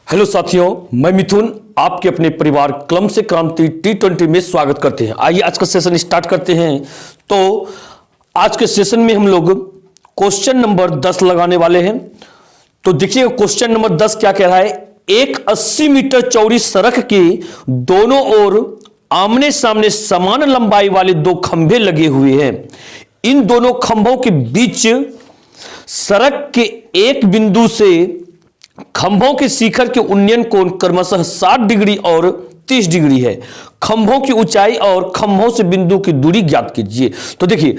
Hello साथियों, मैं मिथुन आपके अपने परिवार कलम से क्रांति T20 में स्वागत करते हैं। आइए आज का सेशन स्टार्ट करते हैं। तो आज के सेशन में हम लोग क्वेश्चन नंबर 10 लगाने वाले हैं। तो देखिए क्वेश्चन नंबर 10 क्या कह रहा है। एक 80 मीटर चौड़ी सड़क के दोनों ओर आमने सामने समान लंबाई वाले दो खंभे लगे हुए हैं। इन दोनों खंभों के बीच सड़क के एक बिंदु से खंभों के शिखर के उन्नयन कोण क्रमशः 60 डिग्री और 30 डिग्री है। खंभों की ऊंचाई और खंभों से बिंदु की दूरी ज्ञात कीजिए। तो देखिए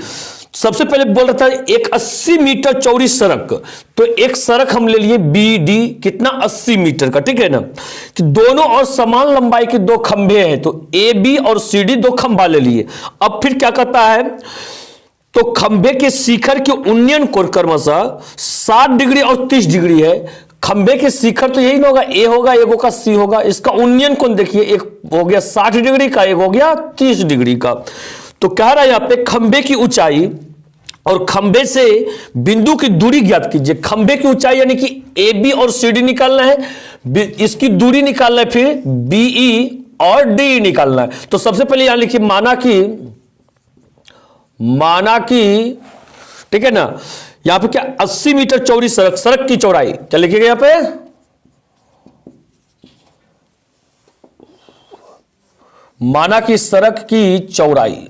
सबसे पहले बोल रहा था एक 80 मीटर चौड़ी सड़क। तो एक सड़क हम ले लिए BD कितना 80 मीटर का, ठीक है ना। कि दोनों और समान लंबाई के दो खंभे हैं, तो AB और CD दो खंभा ले लिए। अब फिर क्या कहता है, तो खंभे के शिखर के उन्नयन कोण क्रमशः 60 डिग्री और 30 डिग्री है। खंभे के शिखर तो यही ना होगा, A होगा, एक होगा C होगा। इसका उन्नयन कोण देखिए, एक हो गया 60 डिग्री का, एक हो गया 30 डिग्री का। तो कह रहा है यहां पे खंभे की ऊंचाई और खंभे से बिंदु की दूरी ज्ञात कीजिए। खंभे की ऊंचाई यानी कि AB और CD निकालना है, इसकी दूरी निकालना है, फिर BE और DE निकालना है। तो सबसे पहले यहां लिखिए माना कि ठीक है ना। यहां पे क्या 80 मीटर चौड़ी सड़क की चौड़ाई क्या लिखिएगा यहां पे, माना कि सड़क की चौड़ाई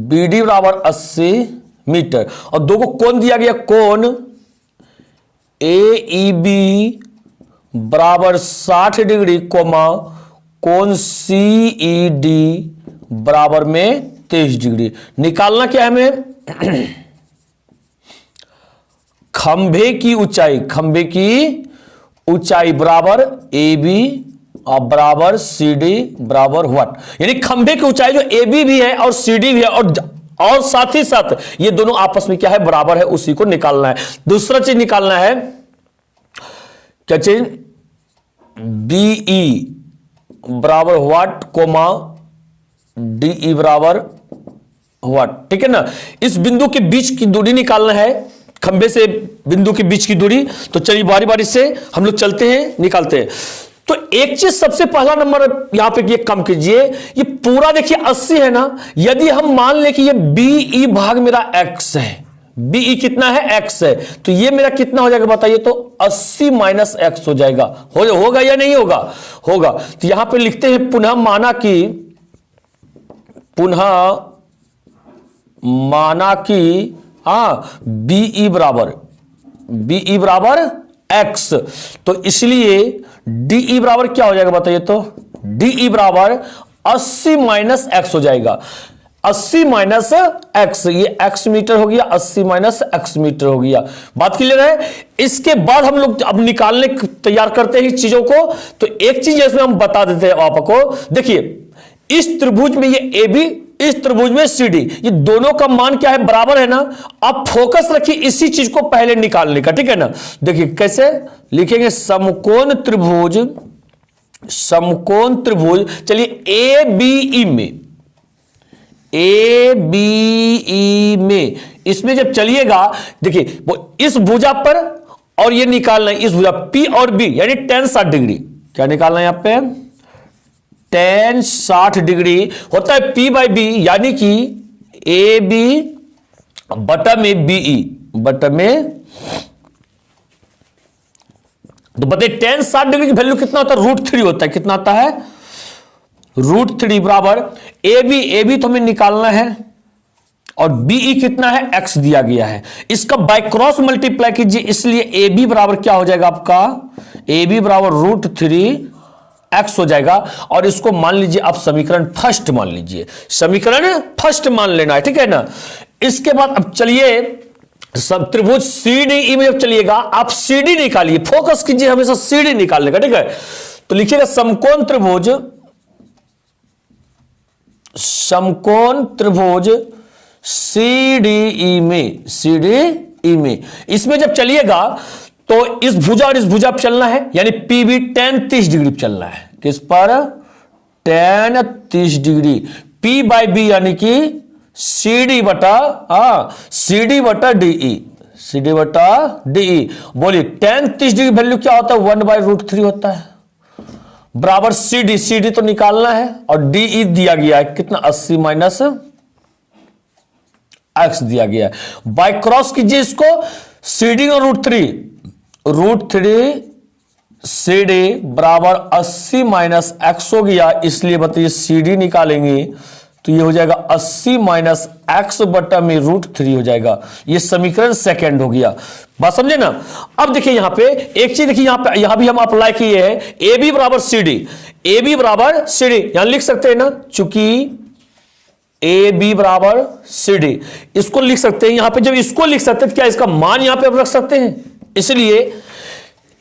BD बराबर 80 मीटर और दो को कोण दिया गया, कोण AEB बराबर 60 डिग्री कोमा कोण CED बराबर में 23 डिग्री। निकालना क्या है हमें, खंभे की ऊंचाई बराबर AB और बराबर CD बराबर व्हाट, यानी खंभे की ऊंचाई जो AB भी है और CD भी है और साथ ही साथ ये दोनों आपस में क्या है, बराबर है, उसी को निकालना है। दूसरा चीज निकालना है, क्या चीज, BE बराबर व्हाट कोमा DE बराबर व्हाट, ठीक है ना। इस बिंदु के बीच की दूरी निकालना है, खंबे से बिंदु के बीच की दूरी। तो चलिए बारी बारी से हम लोग चलते हैं, निकालते हैं। तो एक चीज सबसे पहला नंबर यहां पे ये कम कीजिए, ये पूरा देखिए 80 है ना। यदि हम मान ले कि ये BE भाग मेरा X है, BE कितना है, X है, तो ये मेरा कितना हो जाएगा बताइए, तो 80 माइनस X हो जाएगा। होगा या नहीं होगा, होगा। तो यहां पे लिखते हैं पुनः माना कि BE बराबर X, तो इसलिए DE बराबर क्या हो जाएगा बताइए, तो DE बराबर 80 माइनस X हो जाएगा। 80 माइनस X, ये X मीटर हो गया, 80 माइनस X मीटर हो गया। बात क्लियर है। इसके बाद हम लोग अब निकालने तैयार करते हैं चीजों को। तो एक चीज इसमें हम बता देते हैं आपको, देखिए इस त्रिभुज में ये AB, इस त्रिभुज में CD, ये दोनों का मान क्या है, बराबर है ना। आप फोकस रखिए इसी चीज को पहले निकालने का, ठीक है ना। देखिए कैसे लिखेंगे, समकोण त्रिभुज चलिए ABE में इसमें जब चलिएगा, देखिए वो इस भुजा पर और ये निकालना है इस भुजा P और B यानी tan 60 डिग्री। क्या निकालना है यहां पे, tan 60 डिग्री होता है P बाई B, यानी कि AB बटा में BE बटा में। तो बताइए tan 60 डिग्री की वैल्यू कितना होता है, √3 होता है। कितना आता है, √3 बराबर AB तो हमें निकालना है और BE कितना है, X दिया गया है। इसका बाय क्रॉस मल्टीप्लाई कीजिए, इसलिए AB बराबर क्या हो जाएगा आपका, AB बराबर √3X हो जाएगा। और इसको मान लीजिए आप समीकरण फर्स्ट मान लीजिए, समीकरण फर्स्ट मान लेना है, ठीक है ना। इसके बाद अब चलिए सब त्रिभुज CDE में जब चलिएगा आप CD निकालिए, फोकस कीजिए हमेशा CD निकालने का, ठीक है। तो लिखिएगा समकोण त्रिभुज CDE में इसमें जब चलिएगा तो इस भुजा और इस भुजा पर चलना है, यानी PB tan 30 डिग्री पर चलना है। किस पर, tan 30 degree. P by B यानी कि CD बटा DE, सी डी बटा डी। बोलिए tan 30 डिग्री वैल्यू क्या होता है? 1/√3 होता है, बराबर सी डी तो निकालना है और डी दिया गया है कितना 80 माइनस एक्स दिया गया है। बाय क्रॉस कीजिए इसको, CD और √3 CD बराबर 80 माइनस एक्स हो गया, इसलिए बताइए CD निकालेंगे तो ये हो जाएगा 80 माइनस एक्स बटा में √3 हो जाएगा। ये समीकरण सेकंड हो गया, बात समझे ना। अब देखिए यहां पे एक चीज देखिए, यहां भी हम अप्लाई किए हैं AB बराबर CD, AB बराबर CD यहां लिख सकते हैं ना, चूंकि AB बराबर CD इसको लिख सकते हैं। यहां पे जब इसको लिख सकते हैं क्या इसका मान यहां पे अब रख सकते हैं, इसलिए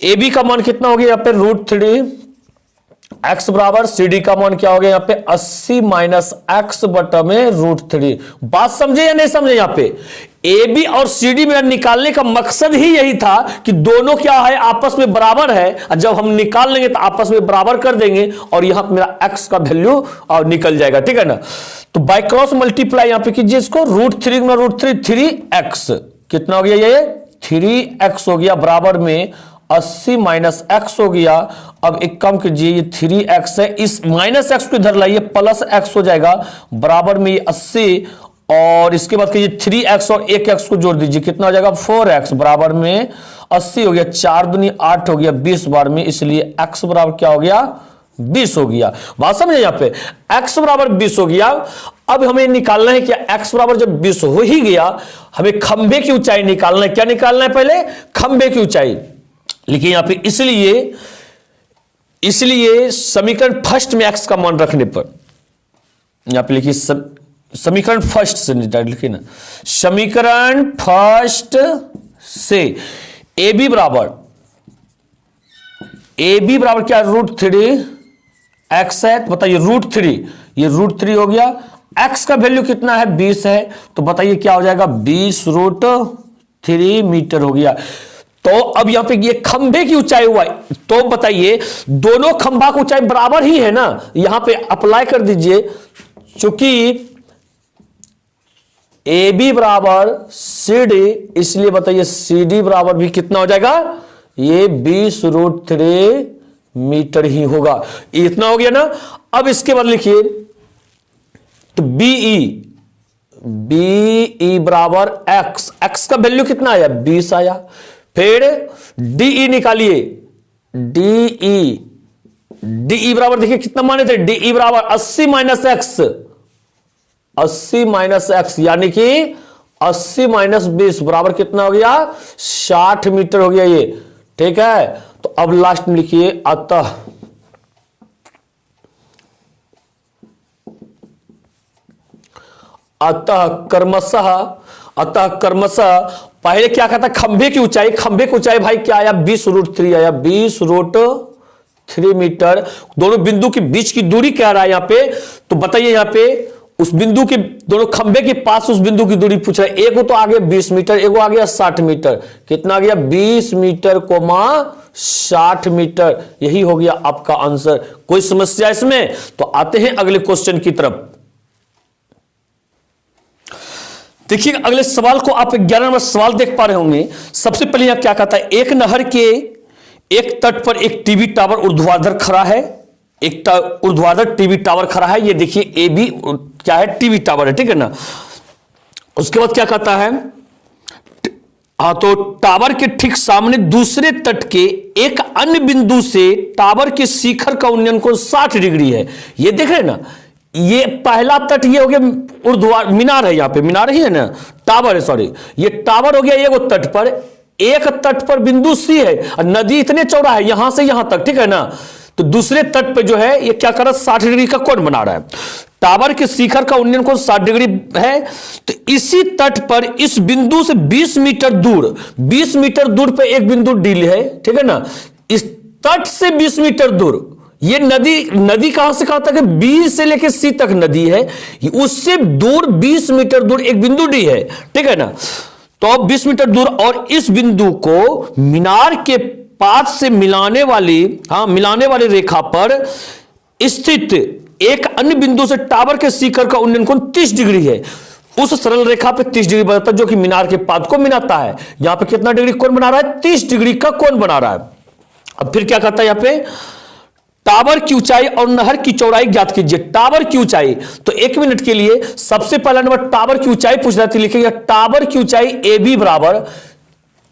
AB का मान कितना हो गया यहां पे √3 x बराबर CD का मान क्या हो गया यहां पे 80 माइनस एक्स बटा में √3। बात समझे या नहीं समझे? यहां पे AB और CD में निकालने का मकसद ही यही था कि दोनों क्या है आपस में बराबर है, और जब हम निकाल लेंगे तो आपस में बराबर कर देंगे और यहां पे मेरा x का वैल्यू निकल जाएगा, ठीक है ना। तो बाय क्रॉस मल्टीप्लाई यहां पे कीजिए इसको, √3 गुना √3 3x कितना हो गया, ये 3x हो गया, बराबर में 80 माइनस एक्स हो गया। अब एक काम कीजिए, ये 3x है, इस माइनस एक्स को इधर लाइए, प्लस एक्स हो जाएगा, बराबर में ये 80 और इसके बाद कीजिए 3x और 1x को जोड़ दीजिए, कितना हो जाएगा 4x, बराबर में 80 हो गया, 4 दूनी 8 हो गया 20 बार में, इसलिए x बराबर क्या हो गया 20 हो गया। बात समझे? यहां पे x बराबर 20 हो गया। अब हमें निकालना है क्या, x बराबर जब 20 हो ही गया, हमें खंबे की ऊंचाई निकालना है। क्या निकालना है? पहले खंबे की ऊंचाई लिखिए यहां पे, इसलिए समीकरण फर्स्ट में x का मान रखने पर यहां पे लिखिए समीकरण फर्स्ट से लिखिए ना, समीकरण फर्स्ट से AB बराबर क्या √3 x है, तो बताइए √3, ये √3 हो गया, x का वैल्यू कितना है 20 है, तो बताइए क्या हो जाएगा 20√3 मीटर हो गया। तो अब यहां पे ये खंबे की ऊंचाई हुआ है, तो बताइए दोनों खंबा की ऊंचाई बराबर ही है ना, यहां पे अप्लाई कर दीजिए, चूंकि AB बराबर CD, इसलिए बताइए CD बराबर भी कितना हो जाएगा, ये 20√3 मीटर ही होगा। इतना हो गया ना। अब इसके बाद लिखिए तो BE बराबर x का वैल्यू कितना आया 20 आया, फिर DE निकालिए, DE बराबर देखिए कितना माने थे, DE बराबर 80 माइनस एक्स यानी कि 80 माइनस 20 बराबर कितना हो गया 60 मीटर हो गया ये, ठीक है। तो अब लास्ट में लिखिए अतः क्रमशः पहले क्या कहता खंबे की ऊंचाई भाई क्या आया 20√3 आया, 20√3 मीटर। दोनों बिंदु के बीच की दूरी क्या रहा है यहां पे, तो बताइए यहां पे उस बिंदु के दोनों खंबे के पास उस बिंदु की दूरी पूछ रहा है, एक तो आगे 20 मीटर, एक आ गया 60 मीटर, कितना आ गया 20 मीटर 60 मीटर, यही हो गया आपका आंसर। कोई समस्या इसमें? तो आते हैं अगले क्वेश्चन की तरफ। देखिए अगले सवाल को आप 11 नंबर सवाल देख पा रहे होंगे। सबसे पहले यहां क्या कहता है, एक नहर के एक तट पर एक टीवी टावर ऊर्ध्वाधर खड़ा है, एक ऊर्ध्वाधर टीवी टावर खड़ा है, ये देखिए AB क्या है टीवी टावर है, ठीक है ना। उसके बाद क्या कहता है, तो टावर के ठीक सामने दूसरे तट के एक अन्य बिंदु से टावर के शिखर का उन्नयन कोण 60 डिग्री है। ये देख रहे हैं ना, ये पहला तट ये हो गया ऊर्ध्वाधर, मीनार है यहां पे, मीनार ही है ना, टावर है सॉरी, ये टावर हो गया एक तट पर, एक तट पर बिंदु C है और नदी इतने चौड़ा है यहां से यहां तक, ठीक है ना। तो दूसरे तट पे जो है ये क्या कर रहा है 60 डिग्री का कोण बना रहा है, टावर के शिखर का उन्नयन कोण 60 डिग्री है। तो इसी तट पर इस बिंदु से 20 मीटर दूर पे एक बिंदु D है, ठीक है ना। इस तट से 20 मीटर दूर, ये नदी कहां से कहां तक है, B से लेकर C तक नदी है, उससे दूर 20 मीटर दूर एक बिंदु D है, ठीक है ना। तो 20 मीटर दूर, और इस बिंदु को मीनार के पास से मिलाने वाली रेखा पर स्थित एक अन्य बिंदु से टावर के शिखर का उन्नयन कोण 30 डिग्री है। उस सरल रेखा पे 30 डिग्री बनाता है जो कि मीनार के पाद को मिलाता है। यहां पे कितना डिग्री कोण बना रहा है? 30 डिग्री का कोण बना रहा है। अब फिर क्या कहता है यहां पे, टावर की ऊंचाई और नहर की चौड़ाई ज्ञात कीजिए। टावर की ऊंचाई, तो 1 मिनट के लिए सबसे पहला नंबर टावर की ऊंचाई पूछ रहा था, लिखेंगे टावर की ऊंचाई ए बी बराबर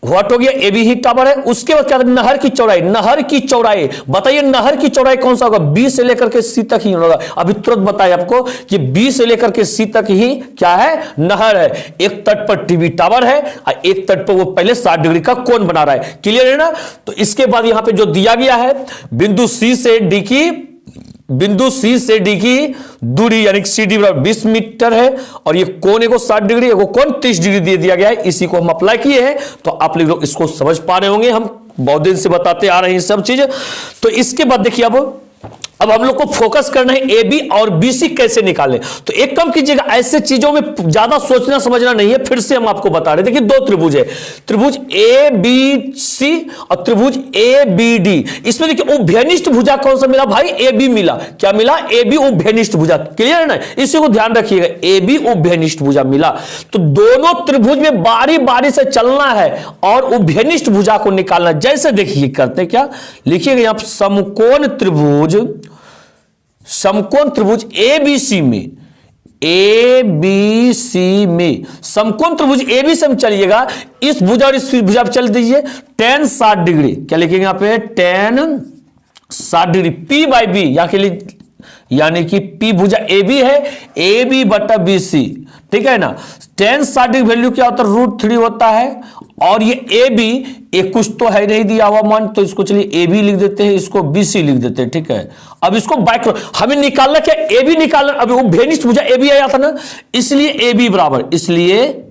व्हाट हो गया, ए बी ही टावर है। उसके बाद क्या, नहर की चौड़ाई। नहर की चौड़ाई बताइए, नहर की चौड़ाई कौन सा होगा? बी से लेकर के सी तक ही होगा। अभी तुरंत बताया आपको कि बी से लेकर के सी तक ही क्या है, नहर है। एक तट पर टीवी टावर है और एक तट पर वो पहले 60 डिग्री का कोण बना रहा है। क्लियर है ना? तो इसके बाद यहां पे जो दिया गया है, बिंदु सी से डी की दूरी यानी कि सी डी बराबर 20 मीटर है और ये कोण एगो 60 डिग्री, एगो कोण 30 डिग्री दे दिया गया है। इसी को हम अप्लाई किए हैं, तो आप लोग इसको समझ पा रहे होंगे। हम बहुत दिन से बताते आ रहे हैं सब चीज। तो इसके बाद देखिए, अब हम लोग को फोकस करना है ए बी और बी सी कैसे निकालें। तो एक काम कीजिएगा, ऐसे चीजों में ज्यादा सोचना समझना नहीं है। फिर से हम आपको बता रहे, देखिए 2 त्रिभुज है, त्रिभुज ए बी सी और त्रिभुज ए बी डी। इसमें देखिए उभयनिष्ठ भुजा कौन सा मिला भाई? ए बी मिला। क्या मिला? ए बी उभयनिष्ठ भुजा। क्लियर है ना? इसी को ध्यान रखिएगा, ए बी उभयनिष्ठ भुजा मिला। तो दोनों त्रिभुज में बारी बारी से चलना है और उभयनिष्ठ भुजा को निकालना। जैसे देखिए करते हैं क्या, लिखिएगा यहां समकोण त्रिभुज एबीसी में, एबीसी में समकोण त्रिभुज एबीसी में चलिएगा। इस भुजा और इस भुजा पर चल दीजिए, tan 60 डिग्री। क्या लिखेंगे यहां पे? tan 60 degree P by B, यहां के लिए यानी कि पी भुजा ए बी है, ए बी बटा बी सी। ठीक है ना? tan 60 डिग्री वैल्यू क्या होता है? √3 होता है। और ये ए बी, एक कुछ तो है नहीं दिया हुआ मान, तो इसको चलिए ए बी लिख देते हैं, इसको बी सी लिख देते हैं। ठीक है, अब इसको बाइक हमें निकालना क्या? ए बी निकालना। अभी वो उभयनिष्ठ भुजा ए बी आया था ना, इसलिए ए बी बराबर, इसलिए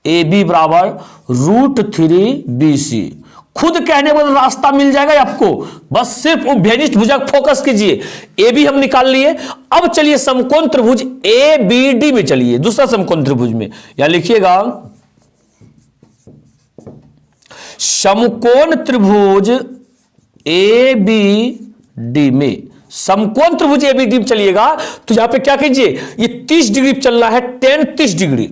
ए बी बराबर √3 बी सी। खुद कहने वाला रास्ता मिल जाएगा आपको, बस सिर्फ उभयनिष्ठ भुजा फोकस कीजिए। ए बी हम निकाल लिए। अब चलिए समकोण त्रिभुज ए बी डी में चलिए, दूसरा समकोण त्रिभुज में। या लिखिएगा समकोण त्रिभुज ए बी डी में, समकोण त्रिभुज ए बी डी में चलिएगा। तो यहां पे क्या कीजिए, ये 30 डिग्री चलना है, tan 30 डिग्री।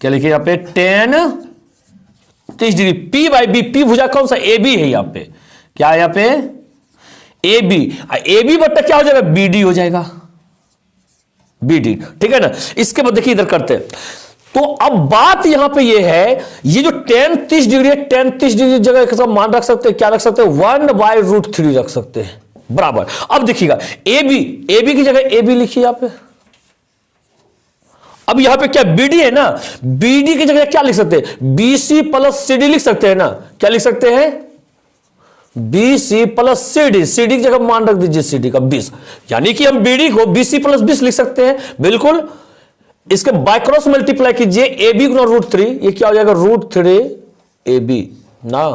क्या लिखिए यहां पे? tan 30 degree P by B. P भुजा कौन सा? ए बी है। यहां पे क्या है? यहां पे ए बी, ए बी बट्टा क्या हो जाएगा? बी डी हो जाएगा, बी डी। ठीक है ना? इसके बाद देखिए इधर करते हैं। तो अब बात यहां पे ये है, ये जो tan 30 डिग्री है, tan 30 डिग्री जगह का मान रख सकते हैं, क्या रख सकते हैं? 1/√3 रख सकते हैं, बराबर। अब देखिएगा ए बी की जगह ए बी लिखिए यहां पे। अब यहां पे क्या BD है ना, BD की जगह क्या लिख सकते हैं? BC प्लस CD लिख सकते हैं ना। क्या लिख सकते हैं? BC plus CD। CD की जगह मान रख दीजिए CD का 20, यानी कि हम BD को BC प्लस 20 लिख सकते हैं। बिल्कुल, इसके बाय क्रॉस मल्टीप्लाई कीजिए, ए बी गुना √3, ये क्या हो जाएगा? √3 ए बी ना,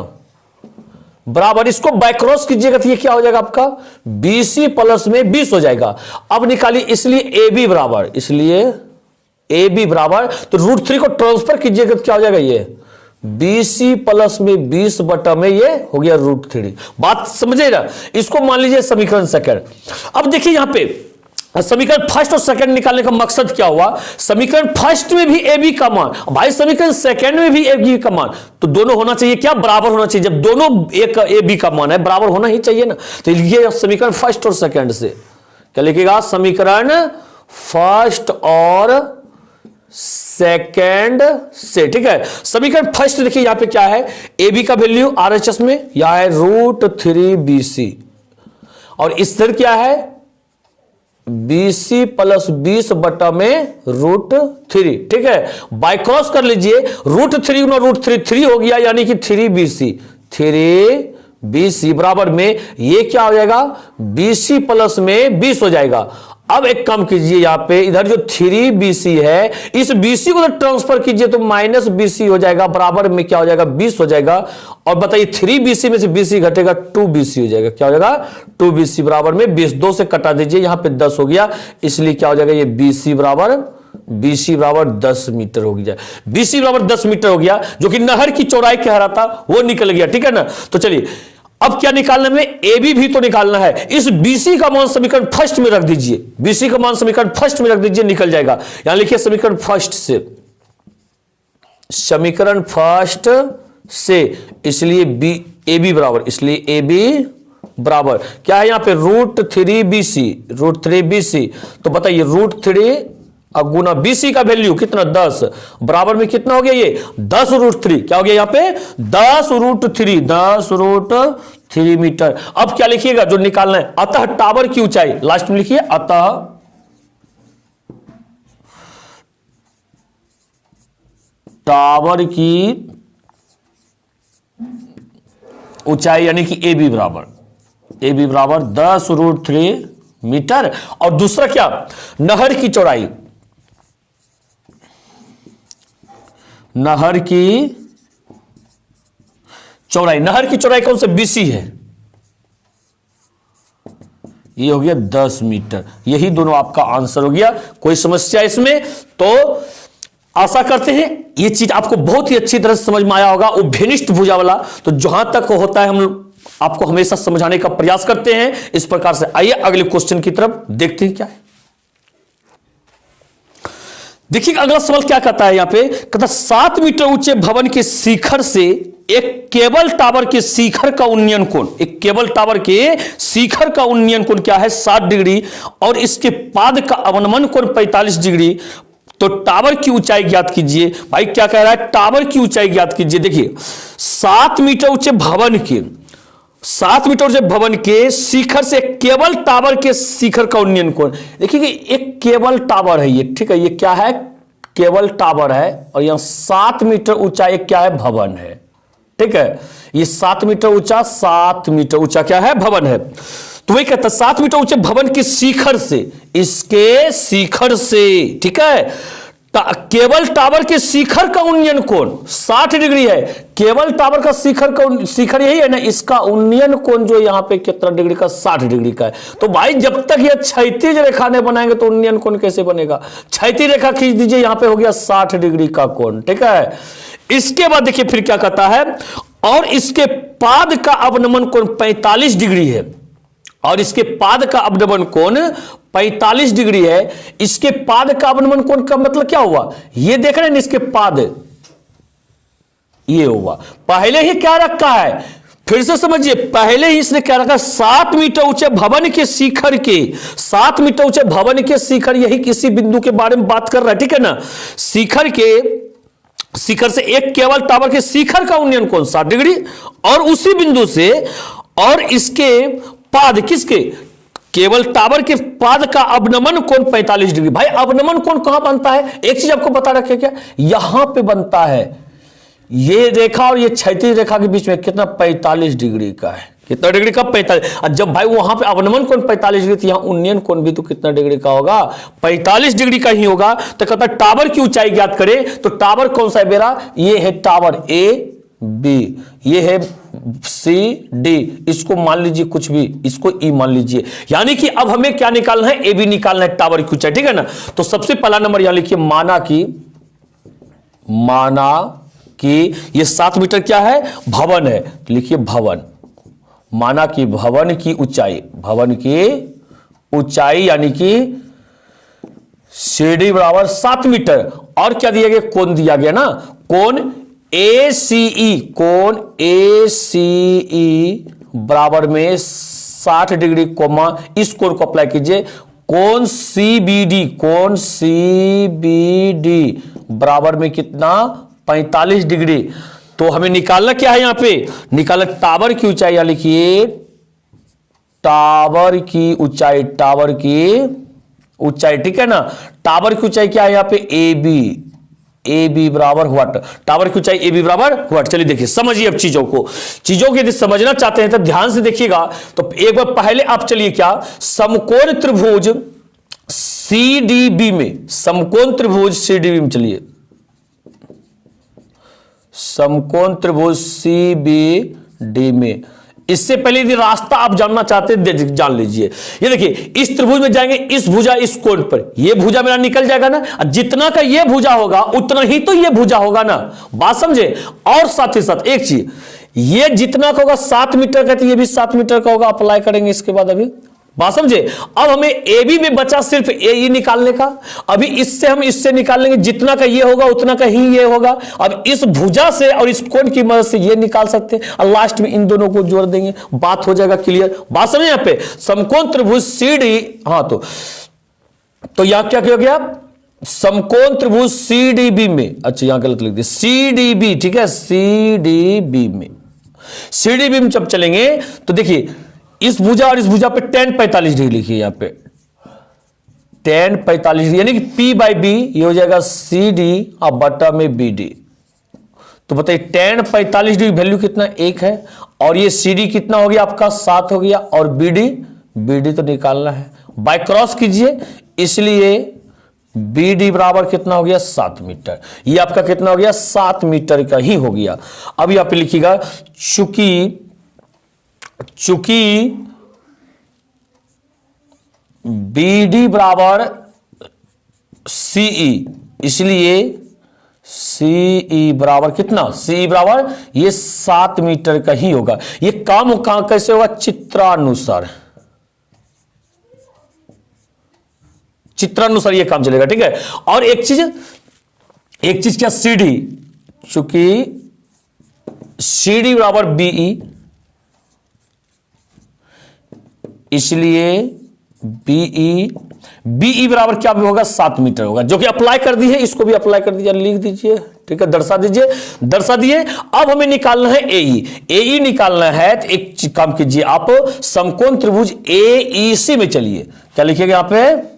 बराबर। इसको बाय क्रॉस कीजिएगा तो ये क्या हो जाएगा आपका? BC प्लस में 20 हो जाएगा। अब निकालिए, इसलिए ए बी बराबर, इसलिए ए बी बराबर, तो √3 को ट्रांसफर कीजिएगा तो क्या हो जाएगा? ये BC प्लस में 20 बटा में ये हो गया √3। बात समझे ना? इसको मान लीजिए समीकरण सेकंड। अब देखिए यहां पे समीकरण फर्स्ट और सेकंड निकालने का मकसद क्या हुआ? समीकरण फर्स्ट में भी ए बी का मान, भाई समीकरण सेकंड में भी ए बी का मान, तो दोनों होना चाहिए क्या? बराबर होना चाहिए। जब दोनों एक ए बी का मान है, बराबर होना ही चाहिए ना। तो लिखिए समीकरण फर्स्ट और सेकंड से। क्या लिखिएगा? समीकरण फर्स्ट और सेकंड से। ठीक है, समीकरण फर्स्ट देखिए यहां पे क्या है? ए बी का वैल्यू RHS में यह है √3 BC और इस तरह क्या है? BC प्लस 20 बटा में √3। ठीक है, बाय क्रॉस कर लीजिए, √3 गुना √3 3 हो गया, यानी कि 3BC बराबर में ये क्या हो जाएगा? BC प्लस में 20 हो जाएगा। अब एक काम कीजिए, यहां पे इधर जो 3BC है, इस BC को ट्रांसफर कीजिए तो -BC हो जाएगा, बराबर में क्या हो जाएगा? 20 हो जाएगा। और बताइए 3BC में से BC घटेगा, 2BC हो जाएगा। क्या हो जाएगा? 2BC बराबर में 20, 2 से कटा दीजिए, यहां पे 10 हो गया, इसलिए क्या हो जाएगा? ये BC बराबर 10 मीटर हो गया। BC बराबर 10 मीटर हो गया, जो कि नहर की चौड़ाई कह रहा था वो निकल गया। ठीक है ना? तो चलिए अब क्या निकालना है, ए बी भी तो निकालना है। इस बीसी का मान समीकरण फर्स्ट में रख दीजिए, बीसी का मान समीकरण फर्स्ट में रख दीजिए, निकल जाएगा। यहां लिखिए समीकरण फर्स्ट से, समीकरण फर्स्ट से, इसलिए बी ए बी बराबर, इसलिए ए बी बराबर क्या है यहां पे, √3bc, √3bc। तो बताइए √3 अब गुना बीसी का वैल्यू कितना 10, बराबर में कितना हो गया ये 10√3, क्या हो गया यहां पे 10√3 मीटर। अब क्या लिखिएगा जो निकालना है, अतः टावर की ऊंचाई, लास्ट में लिखिए अतः टावर की ऊंचाई यानी कि ए बी बराबर 10√3 मीटर। और दूसरा क्या, नहर की चौड़ाई, नहर की चौड़ाई कौन सा, बीसी है, ये हो गया 10 मीटर। यही दोनों आपका आंसर हो गया। कोई समस्या इसमें? तो आशा करते हैं ये चीज आपको बहुत ही अच्छी तरह से समझ में आया होगा। वो भेनिष्ठ भुजा वाला तो जहां तक होता है हम आपको हमेशा समझाने का प्रयास करते हैं इस प्रकार से। आइए अगले क्वेश्चन की तरफ देखते हैं क्या है। देखिए अगला सवाल क्या कहता है, यहां पे कहता 7 मीटर ऊंचे भवन के शिखर से एक केबल टावर के शिखर का उन्नयन कोण, एक केबल टावर के शिखर का उन्नयन कोण क्या है 60 डिग्री और इसके पाद का अवनमन कोण 45 डिग्री। तो टावर की ऊंचाई ज्ञात कीजिए। भाई क्या कह रहा है, टावर की ऊंचाई ज्ञात कीजिए। देखिए 7 मीटर ऊंचे भवन के, 7 मीटर ऊंचे भवन के शिखर से केबल टावर के शिखर का उन्नयन कोण। देखिए कि एक केबल टावर है ये, ठीक है, ये क्या है, केबल टावर है और यहां 7 मीटर ऊंचा एक क्या है, भवन है, ठीक है। ये 7 मीटर ऊंचा, 7 मीटर ऊंचा क्या है, भवन है। तो वही कहता 7 मीटर ऊंचे भवन के शिखर से, इसके शिखर से, ठीक है, केबल टावर के शिखर का उन्नयन कोण 60 डिग्री है। केबल टावर का शिखर यही है ना, इसका उन्नयन कोण जो यहां पे कितना डिग्री का, 60 डिग्री का है। तो भाई जब तक ये क्षैतिज रेखा नहीं बनाएंगे तो उन्नयन कोण कैसे बनेगा। क्षैतिज रेखा खींच दीजिए, यहां पे हो गया 60 डिग्री का कोण, ठीक है। इसके बाद देखिए फिर क्या कहता है, और इसके पाद का अवनमन कोण 45 डिग्री है, और इसके पाद का अवनमन कोण 45 डिग्री है। इसके पाद का अवनमन कोण का मतलब क्या हुआ, ये देख रहे हैं इसके पाद, ये हुआ, पहले ही क्या रखा है, फिर से समझिए, पहले ही इसने क्या रखा, 7 मीटर ऊंचे भवन के शिखर के, 7 मीटर ऊंचे भवन के शिखर, यही किसी बिंदु के बारे में बात कर रहा है, ठीक है ना। शिखर से एक केबल टावर के शिखर का उन्नयन कोण 60 डिग्री और उसी बिंदु से, और इसके पाद, किसके, केबल टावर के पाद का अवनमन कोण 45 डिग्री। भाई अवनमन कोण कहां बनता है, एक चीज आपको बता रखे क्या, यहां पे बनता है, ये रेखा और ये क्षैतिज रेखा के बीच में कितना 45 डिग्री का है, कितना डिग्री का 45। और जब भाई वहां पे अवनमन कोण 45 डिग्री, तो यहां उन्नयन कोण भी तो कितना डिग्री का होगा, 45 डिग्री का ही होगा। तो कहता टावर की ऊंचाई ज्ञात करें, तो टावर कौन सा है मेरा, ये है टावर ए बी, ये है सी डी, इसको मान लीजिए कुछ भी, इसको ई मान लीजिए। यानी कि अब हमें क्या निकालना है, ए बी निकालना है, टावर की ऊंचाई, ठीक है ना। तो सबसे पहला नंबर यहां लिखिए, माना कि ये 7 मीटर क्या है, भवन है, तो लिखिए भवन, माना कि भवन की ऊंचाई यानी कि सीडी बराबर 7 मीटर, और क्या दिया गया, कोण दिया गया ना, कोण ACE, कोण ACE बराबर में 60 डिग्री कोमा, इस कोण को अप्लाई कीजिए, कोण CBD बराबर में कितना 45 डिग्री। तो हमें निकालना क्या है, यहां पे निकालना टावर की ऊंचाई, या लिखिए टावर की ऊंचाई, ठीक है ना। टावर की ऊंचाई क्या है यहां पे, ए बी बराबर व्हाट, टावर की ऊंचाई ए बी बराबर व्हाट। चलिए देखिए समझिए अब चीजों को यदि समझना चाहते हैं तो ध्यान से देखिएगा। तो एक बार पहले आप चलिए क्या, समकोण त्रिभुज CDB में, समकोण त्रिभुज CDB में, चलिए समकोण त्रिभुज CBD में, इससे पहले यदि रास्ता आप जानना चाहते हैं जान लीजिए। ये देखिए इस त्रिभुज में जाएंगे, इस भुजा इस कोण पर, ये भुजा मेरा निकल जाएगा ना, जितना का ये भुजा होगा उतना ही तो ये भुजा होगा ना, बात समझे। और साथ ही साथ एक चीज, ये जितना का होगा 7 मीटर का, तो ये भी 7 मीटर का होगा। अप्लाई करेंगे इसके बाद। अभी बात समझे। अब हमें ए बी में बचा सिर्फ ए ई निकालने का। अभी इससे हम इससे निकाल लेंगे, जितना का ये होगा उतना का ही ये होगा। अब इस भुजा से और इस कोण की मदद से ये निकाल सकते हैं और लास्ट में इन दोनों को जोड़ देंगे, बात हो जाएगा क्लियर। बात समझे। यहां पे समकोण त्रिभुज सी डी, हाँ तो यहां क्या हो गया, समकोण त्रिभुज सी डी बी में, अच्छा यहां गलत लिख दिया, सी डी बी, ठीक है, सी डी बी में, सी डी बी में जब चलेंगे तो देखिए इस भुजा और इस भुजा पे tan 45 डिग्री लिखिए, यहां पे tan 45 डिग्री, यानी कि P बाई बी ये हो जाएगा सी डी और बटा में बी डी। तो बताइए tan 45 डिग्री वैल्यू कितना, 1 है, और ये सी डी कितना हो गया आपका, 7 हो गया, और बी डी तो निकालना है, बाय क्रॉस कीजिए, इसलिए बी डी बराबर कितना हो गया, 7 मीटर। ये आपका कितना हो गया, 7 मीटर का ही हो गया। अब यहां पे लिखिएगा चूंकि बी डी बराबर सीई, इसलिए सीई बराबर कितना, सीई बराबर ये 7 मीटर का ही होगा। ये काम कैसे होगा, चित्रानुसार ये काम चलेगा, ठीक है। और एक चीज क्या, सीडी, चूंकि सीडी बराबर बीई, इसलिए बीई बराबर क्या भी होगा, 7 मीटर होगा, जो कि अप्लाई कर दी है। इसको भी अप्लाई कर दीजिए, लिख दीजिए, ठीक है, दर्शा दिए। अब हमें निकालना है एई निकालना है। तो एक काम कीजिए आप, समकोण त्रिभुज एईसी में चलिए, क्या लिखिएगा यहां पे,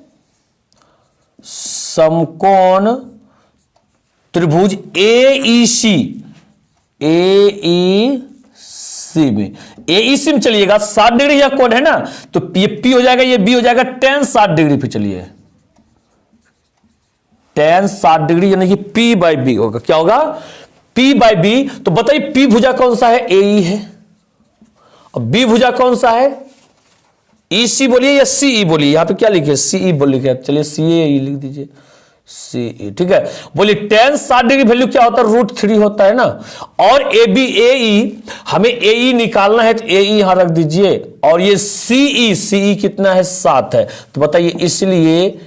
समकोण त्रिभुज एईसी में, एईसी में चलिएगा, 60 डिग्री या कोण है ना, तो ये पी हो जाएगा, ये बी हो जाएगा, tan 60 डिग्री पे चलिए, tan 60 डिग्री, यानी कि पी बाई बी होगा, क्या होगा, पी बाई बी। तो बताइए पी भुजा कौन सा है, एई है, अब बी भुजा कौन सा है, ईसी बोलिए या सीई बोलिए, यहां पे क्या लिखे, सीई बोलिए, चलिए सीए लिख दीजिए, सीई, ठीक है। बोलिए tan 60 डिग्री वैल्यू क्या होता है, √3 होता है ना, और ए बी एई, हमें एई निकालना है, तो एई यहां रख दीजिए, और ये सीई कितना है, 7 है। तो बताइए इसलिए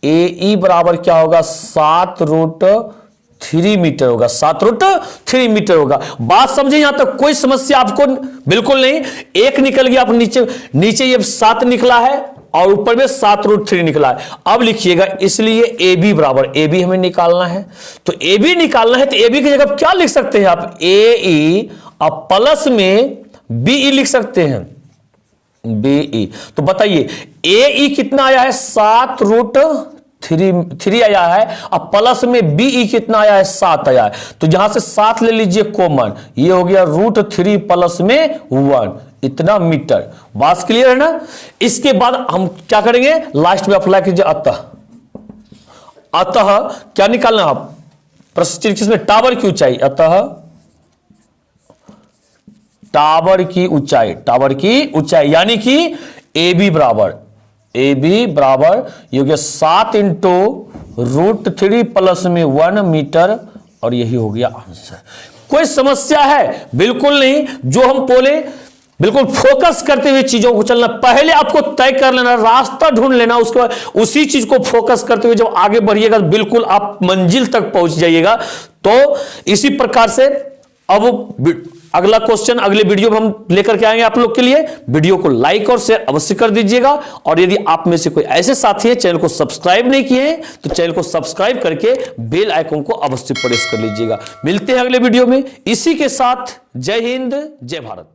एई बराबर क्या होगा, 7√3 मीटर होगा, 7√3 मीटर होगा। बात समझे, यहां तक कोई समस्या आपको बिल्कुल नहीं। एक निकल गया, आप नीचे ये 7 निकला है और ऊपर में 7√3 निकला है। अब लिखिएगा, इसलिए ए बी बराबर, ए बी हमें निकालना है, तो ए बी निकालना है, तो ए बी की जगह क्या लिख सकते हैं आप, ए ई, और प्लस में बीई लिख सकते हैं, बीई। तो बताइए ए ई कितना आया है, 7√3 आया है, अब प्लस में बीई कितना आया है, 7 आया है। तो जहां से 7 ले लीजिए कॉमन, ये हो गया √3 प्लस में 1, इतना मीटर। बात क्लियर है ना। इसके बाद हम क्या करेंगे, लास्ट में अप्लाई कीजिए, अतः क्या निकालना आप, प्रश्न किसमें, टावर की ऊंचाई, अतः टावर की ऊंचाई, यानी कि ए बी बराबर ये हो गया 7 × √3 प्लस में 1 मीटर, और यही हो गया आंसर। कोई समस्या है, बिल्कुल नहीं। जो हम बोले बिल्कुल फोकस करते हुए चीजों को चलना, पहले आपको तय कर लेना, रास्ता ढूंढ लेना, उसके बाद उसी चीज को फोकस करते हुए जब आगे बढ़िएगा बिल्कुल आप मंजिल तक पहुंच जाइएगा। तो इसी प्रकार से अब अगला क्वेश्चन अगले वीडियो में हम लेकर के आएंगे आप लोग के लिए। वीडियो को लाइक और शेयर अवश्य कर दीजिएगा, और यदि आप में से कोई ऐसे साथी हैं चैनल को सब्सक्राइब नहीं किए हैं तो चैनल को सब्सक्राइब करके बेल आइकन को अवश्य प्रेस कर लीजिएगा। मिलते हैं अगले वीडियो में। इसी के साथ जय हिंद, जय भारत।